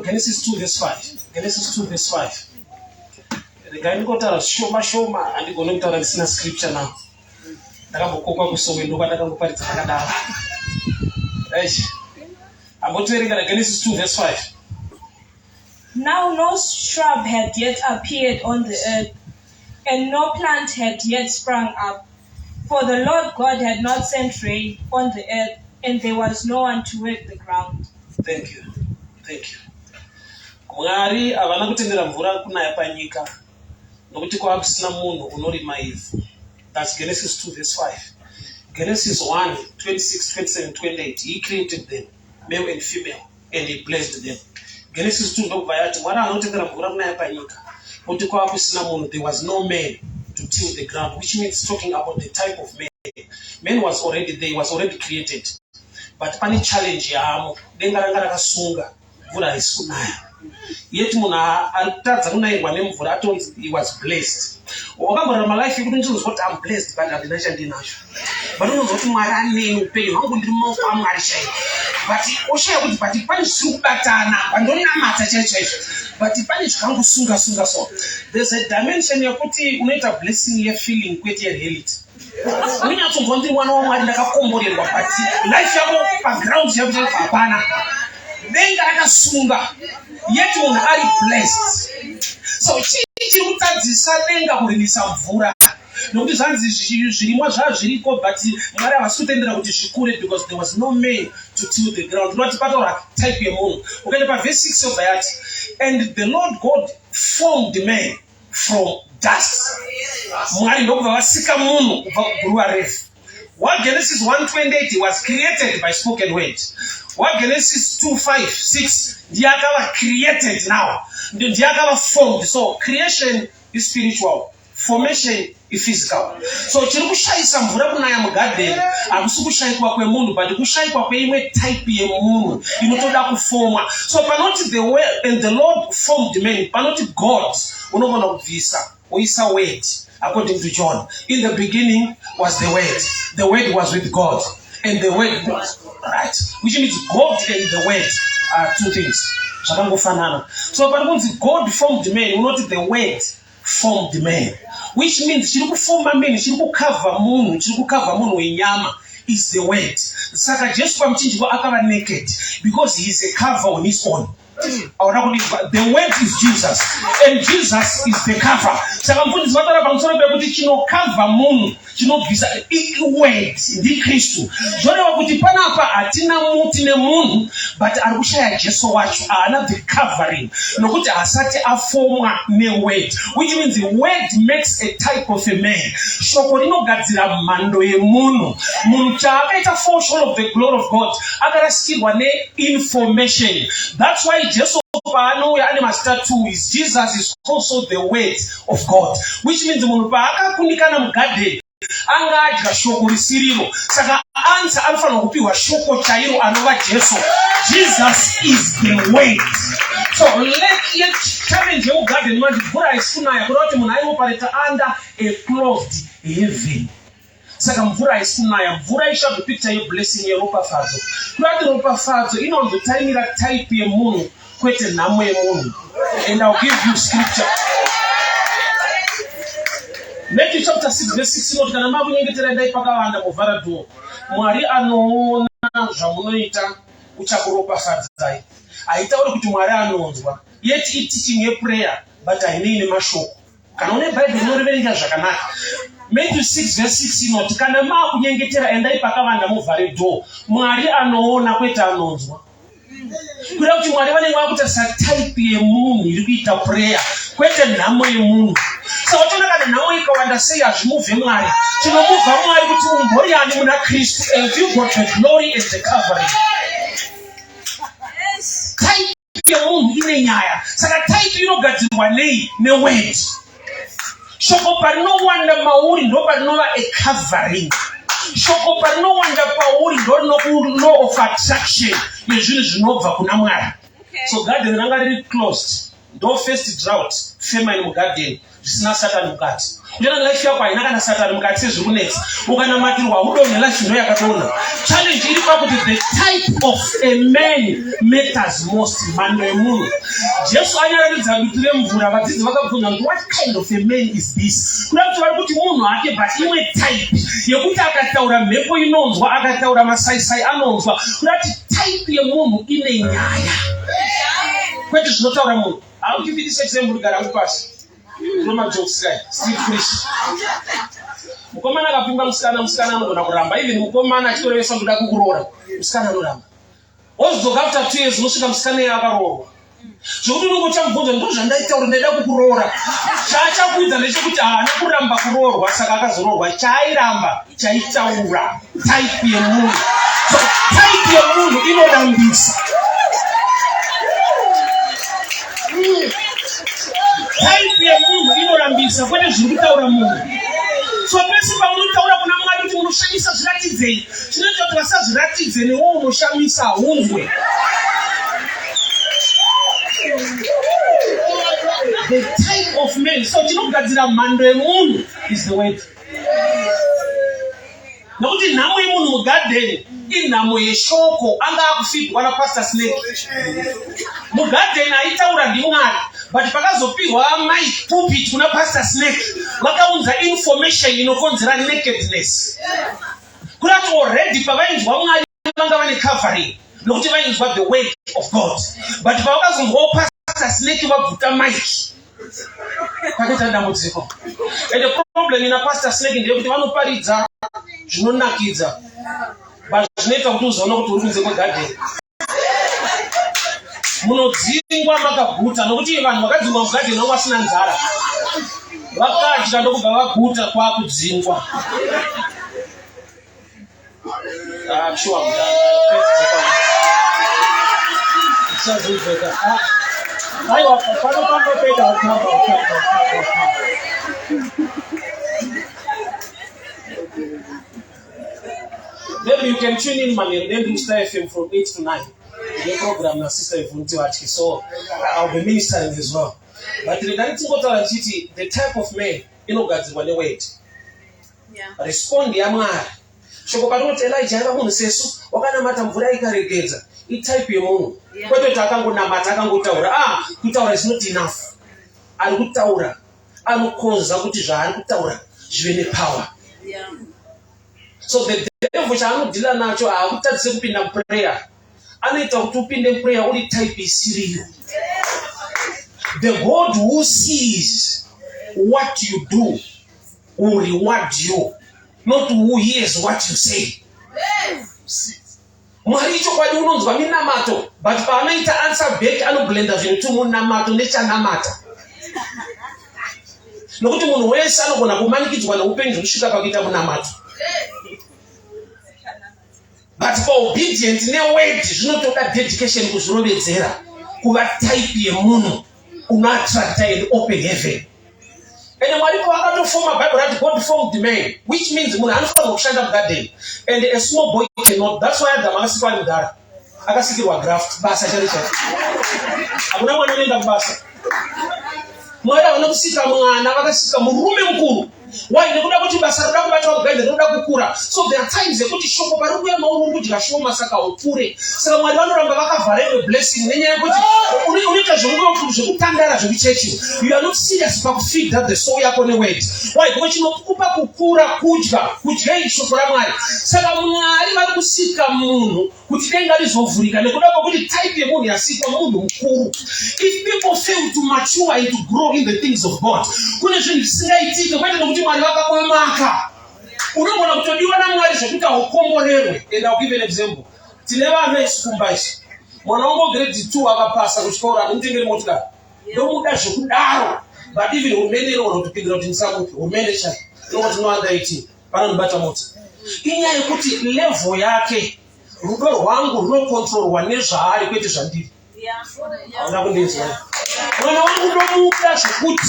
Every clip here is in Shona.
Genesis 2 verse 5. Genesis 2 verse 5. The guy got a shoma and going to a scripture now. I'm going to read Genesis 2 verse 5. Now no shrub had yet appeared on the earth, and no plant had yet sprung up, for the Lord God had not sent rain on the earth, and there was no one to work the ground. Thank you. Thank you. Mwari avana kutendera mvura kunaya panyika nokuti kwakusina munhu unorima ivhu. That's Genesis 2 verse 5. Genesis 1 26 27 28. He created them, male and female, and he blessed them. Genesis 2 ndobva yati Mwari anotendera mvura kunaya panyika nokuti kwakusina munhu. There was no man to till the ground, which means talking about the type of man. Man was already there, was already created. But pani challenge yaamo denga ranga rakasunga mvura haisi kunaya. Yet munhu aritadza kunayirwa nemvura atonzi he was blessed. Wakambora life yekuti ndinozwa kuti I'm blessed but handina chandinacho. But unozwa kuti Mwari aneni upenyu hwangu ndiri mumaoko aMwari chaiwo. But oshaya kuti but pane zviri kubatana pandonamata chaicho. But pane zvikangosunga so. There's a dimension yekuti unoita blessing yefeeling kwete reality. Unyatsonzwa ndiri mwana waMwari ndakakomborerwa but life yako background yako hapana. Denga rakasunga yet munhu ari blessed. So chiri kutadzisa denga kurimisa mvura nokuti zvanzi zvirimwa zvazviriko but Mwari havasi kutendera kuti zvikure because there was no man to till the ground. Unoti pataura type yemunhu. Ukaenda paverse 6 yobva yati and the Lord God formed man from dust. Mwari ndokubva vasika munhu kubva kuguruva refu. What Genesis 1:28 was created by spoken word. What Genesis 2:5-6 ndiakava created now. Ndiakava formed. So creation is spiritual. Formation is physical. So chiri kushaisa mvura kunaya mugarden hakusi kushaikwa kwemunhu but kushaikwa kweimwe type yemunhu inotoda kufomwa. So panoti the way and the Lord formed man, panoti God unogona kubvisa oisa word. According to John, in the beginning was the Word. The Word was with God, and the Word was right. Which means God and the Word are two things. So, but once God formed man, not the Word formed man. Which means she form a man, she cover moon inyama is the Word. Saka just from change akava naked because he is a cover on his own. The word is Jesus, and Jesus is the cover. Saka mfundisi vatara pamusoro pekuti chinokava munhu chinobvisa word ndi Kristu. Zvoreva kuti panapa hatina muti nemunhu but ari kushaya Jesu wacho haana the covering nokuti hasati afomwa neword, which means the word makes a type of a man. Shoko rinogadzira mhando yemunhu. Munhu chaakaita full of the glory of God akarasikirwa neinformation. That's why Jesus is Jesus is also the word of God, which means munhu paakakunikana mugarden angadya shoko risiriro. Saka answer anofanira kupiwa shoko chairo anova Jesu. Jesus is the word. So let challenge yemugarden manje mvura haisi kunaya kuda kuti munhu ainopareta under a closed heaven. Saka mvura haisi kunaya. Mvura ishabve picture yeblessing yeropafadzo. Kurati ropafadzo inonzotaimira type yemunhu kwete nhamo yemunhu. And I'll give you scripture. Matthew chapter 6 verse 6 inoti kana makunyengetera ndai pakavanda muvharadhuo Mwari anoona zvamunoita uchakuropafadzai. Haitauri kuti Mwari anonzwa. Yet it teaching a prayer but hainei nemashoko. Kana une Bible inoreverenga zvakanaka. Matthew 6 verse 6 inoti kana makunyengetera endai pakavanda muvharedhuo Mwari anoona kwete anonzwa. Kuda kuti Mwari vanenge vakutarisa type yemunhu iri kuita prayer kwete nhamo yemunhu. Saka tona kana nhamo ikawanda sei hazvimuvhe Mwari. Chinomuvha Mwari kuti umbori ani muna Kristu and you got the glory and the covering. Type yemunhu ine nyaya. Saka type inogadzirwa nei? Neword. Shoko parinowanda mauri ndo parinova a covering. Shoko parinowanda pauri ndo law of attraction yezvinhu zvinobva kuna Mwari. So garden ranga riri closed. No first drought, famine mugarden. zvisina Satani mukati. Ndiona life yako haina kana Satani mukati sezviri kunetsa. Ukanamakirwa udonhe life ndo yakatoona. Challenge iri pakuti the type of a man matters most. Mhando yemunhu. Jesu anyaratidza dutu remvura. Vadzidzi vakabvunza kuti what kind of a man is this? Kuda kuti vari kuti munhu hake but imwe type yekuti akataura mhepo inonzwa, akataura masaisai anonzwa. Kuda kuti type yemunhu ine nyaya. Kwete zvinotaura munhu. Haukipindise example gara kupasi. Roma jokes guy. Street preach. Mukomana akapinga musikana anogona kuramba. Even mukomana achitorevesa kuda kukuroora. Musikana anoramba. Wozodzoka after 2 years unosvika musikana iye akaroorwa. Zvokuti unongochamubvunza ndo zvandaitaura ndaida kukuroora. Chaachakuudza ndechekuti haana kuramba kuroorwa saka akazoroorwa. Chaairamba chaitaura. Type yemunhu. So type yemunhu inodambisa. Type yemunhu inorambisa kwete zviri kutaura munhu. So pese paunotaura kuna Mwari kuti unoshamisa zviratidzei, chinoita kuti vasazviratidze newo unoshamisa hunzwe. The type of man. So chinogadzira mhando yemunhu is the word. Nokuti nhamo yemunhu mugarden inhamo yeshoko. Anga akufidwa naPastor Snake. Mugarden aitaura ndiMwari. But pakazopihwa mic pulpit kuna Pastor Snake, vakaunza information inokonzera nakedness. Kurati already pavainzwa Mwari vanga vane covering, nokuti vainzwa the word of God. But pavakazonzwawo Pastor Snake vabvuta mic, pakaita dambudziko. And the problem ina Pastor Snake ndeyekuti vanoparidza zvinonakidza, but zvinoita kuti uzoona kuti uri kunze kwegarden. Munodzingwa makaguta nokuti vanhu vakadzingwa mugarden vangu vasina nzara. Vakadya ndokubva vaguta kwakudzingwa. I'm sure I'm done. Maybe you can tune in Mani and then do Star FM from 8 to 9. The program na sister Ivunti Wachki, so I'll be ministering as well. But regarding the type of man, inogadzirwa neword. Respond ya Mwari. Shoko kanoti Elijah yakamunhu sesu wakanamata mvura ikaregedza. Itype yemunhu. Kwete kuti akangonamata akangotaura. Kutaura is not enough. Ari kutaura. Anokonza kuti zvaari kutaura zvive nepower. So the devil chaanodhila nacho haakutadzise kupinda muprayer. Anoita kuti upinde muprayer uri type isiriyo. The God who sees what you do will reward you, not who hears what you say. Mwari chokwadi unonzwa minamato, but paanoita answer back anoblenda zvinhu kuti munamato nechanamata. Nokuti munhu wese anogona kumanikidzwa neupenyu zvinosvika pakuita munamato. But for obedient neword zvinotoda dedication kuzvirovedzera kuva type yemunhu unoattracta and open heaven. And Mwari pakatofoma Bible that God formed man, which means munhu anofanirwa kushanda mugarden, and a small boy cannot. That's why Adam akasikwa ari mudhara akasikirwa graft basa chari chari. Hakuna mwana unoenda kubasa. Mwari havana kusika mwana, vakasika murume mukuru. Why? Nekuda kuti basa roda kubatwa mugarden roda kukura. So there are times yekuti shoko pari kuuya mauri kudya shoma saka upfure. Saka Mwari vanoramba vakavhara the blessing nenyaya yekuti unoita zvekutandara zvekuchechi. You are not serious pakufeed that the soul yako neword. Why? Because chinokupa kukura kudya shoko raMwari. Saka Mwari vari kusika munhu kuti denga rizovhurika nekuda kwekuti type yemunhu yasikwa munhu mukuru. If people fail to mature and to grow in the things of God, kune zvinhu zvisingaitike kwete nokuti Mwari vakakomaka. Unogona kutodiwa naMwari zvekuti haukomborerwe. And I'll give an example. Tine vana isikumba isi. Mwana wangu grade 2 akapasa kuchikora anomutengere motikari. Ndomuda zvekudaro. But even hurumende inogona kutopindira kuti ndisamuke. Hurumende chai. Inogona kuti no under 18. Vanondibata mota. Inyaya yekuti level yake rudo rwangu runokontrolwa nezvaari kwete zvandiri. Hauna kundinzwa. Mwana wangu ndomuda zvekuti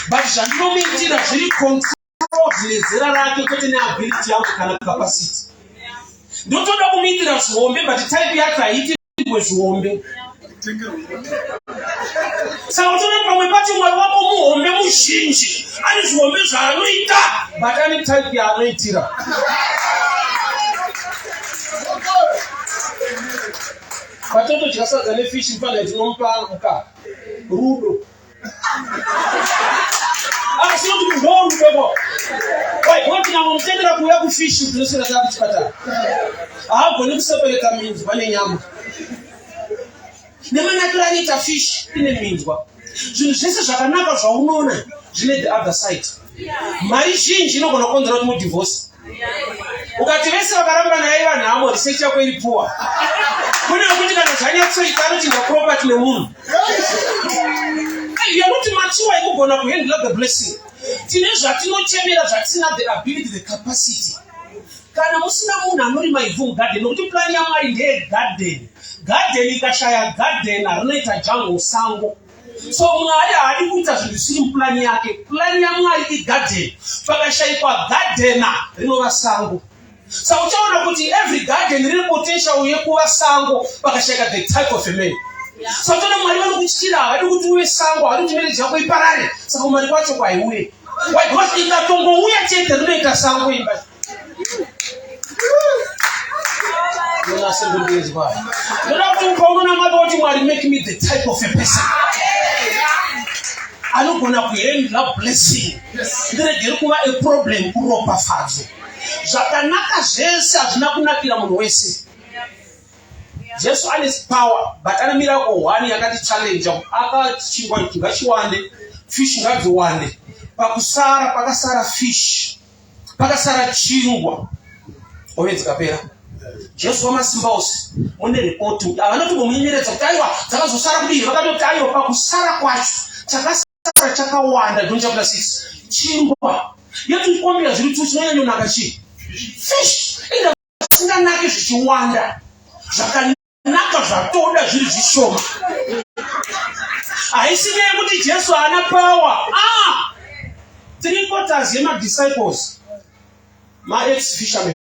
but zvandinomuitira zviri control nezera rake kwete neability yangu kana capacity. Ndotoda kumuitira zvihombe but type yake haiti zviombe. Saka utone pamwe pati mwari wako muhombe muzhinji. Ane zvihombe zvaanoita, but ane type yaanoitira. Patoto chikasadza nefishi mfana tinomupa mukaka. Rudo. Akasema kuti ndo rudo. Wai, wati namomutendera kuuya kufishi tinoswera taa kuchipatara. Haagoni kuseparata minzwa pane nyama. Nemanakira anoita fishi ine minzwa. Zvinhu zvese zvakanaka zvaunoona zvine the other side. Mari zhinji inogona kukonzera kuti mudivorce. Ukati vese vakaramba naye vanhu amo research yako iri poor. Kune kuti kana zvanyatsoita anotinga property nemunhu. You are not mature kugona kuhandle the blessing. Tine zvatinochemera zvatisina the ability, the capacity. Kana musina munhu anorima ivhu mugarden, nokuti plan yaMwari ndeye garden. Garden ikashaya garden rinoita jungle sango. So Mwari haadi kuita zvinhu zvisiri muplan yake. Plan yaMwari igarden. Pakashayikwa garden rinova sango. So uchaona kuti every garden rine potential yekuva sango pakashayika the type of a man. So tona Mwari vanokutyira, haadi kuti uve sango, haadi kuti marriage yako iparare. Saka Mwari kwacho kwaiuye. Why? Because ikatongouya chete rinoita sango imba. Make me the type of a person. I don't want to end that blessing. There kuva a problem kuropa fadzo. Zvakanaka zvese hazvina kunakira munhu wese. Jesu ane power, but ane miracle one yakati challenge. Akachingwa ngachiwande, fish ngadziwande. Pakasara fish. Pakasara chingwa. Owenzi kapera. Jesu wamasimba ose mune report avanoti bomunyeredza kuti aiwa dzakazosara kudii vakatoti aiwa pakusara kwacho chakasara chakawanda. John chapter 6 chingwa yatikombera zviri tu chinonyanyonaka chii fish ina singanake zvichiwanda zvakanaka zvatoda zviri zvishoma. Haisi kuti Jesu haana power. Three quarters yemadisciples ma-ex fishermen.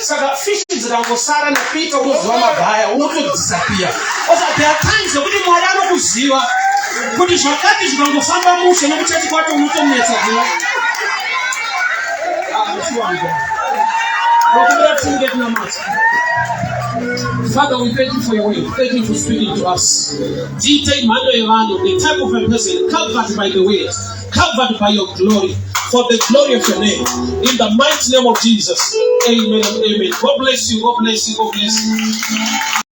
Saka fish dzikangosara napita unoziva magaya unotodisappear. There are times zekuti Mwari anokuziva kuti zvakati zvikangofamba mushe nokuchati kwacho unotonetsa kuno. Father, we thank you for your word. Thank you for speaking to us. Anointed Evangelist, the type of a person covered by the word, covered by your glory, for the glory of your name. In the mighty name of Jesus. Amen and amen. God bless you. God bless you. God bless you.